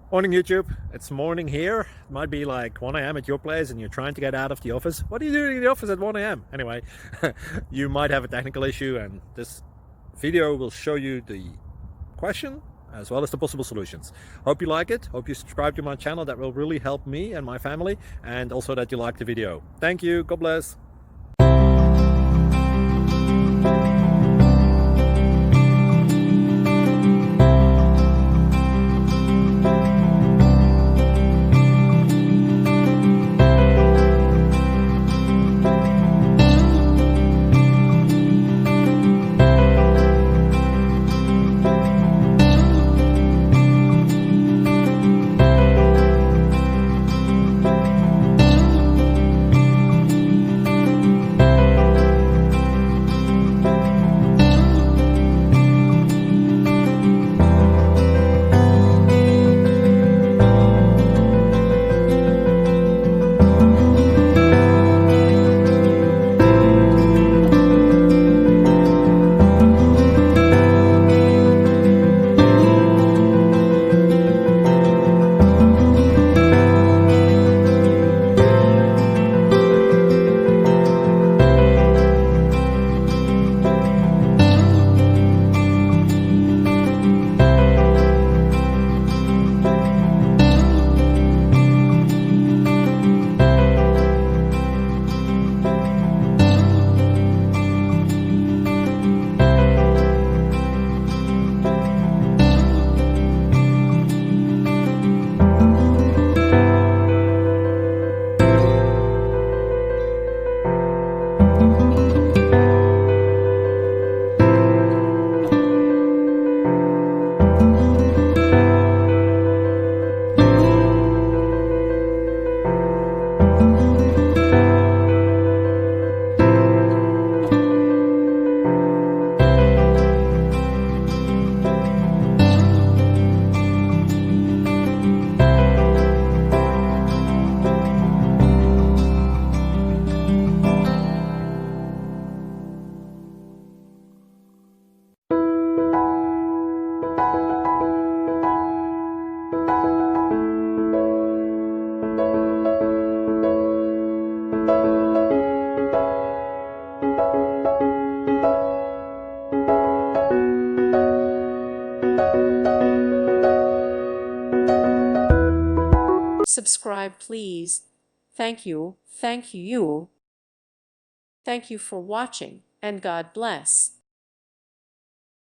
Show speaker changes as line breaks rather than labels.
Morning YouTube, it's morning here. It might be like 1 a.m. at your place and you're trying to get out of the office. What are you doing in the office at 1 a.m.? Anyway, you might have a technical issue and this video will show you the question as well as the possible solutions. Hope you like it, hope you subscribe to my channel. That will really help me and my family, and also that you like the video. Thank you, God bless.
Subscribe, please. Thank you. Thank you. Thank you for watching, and God bless.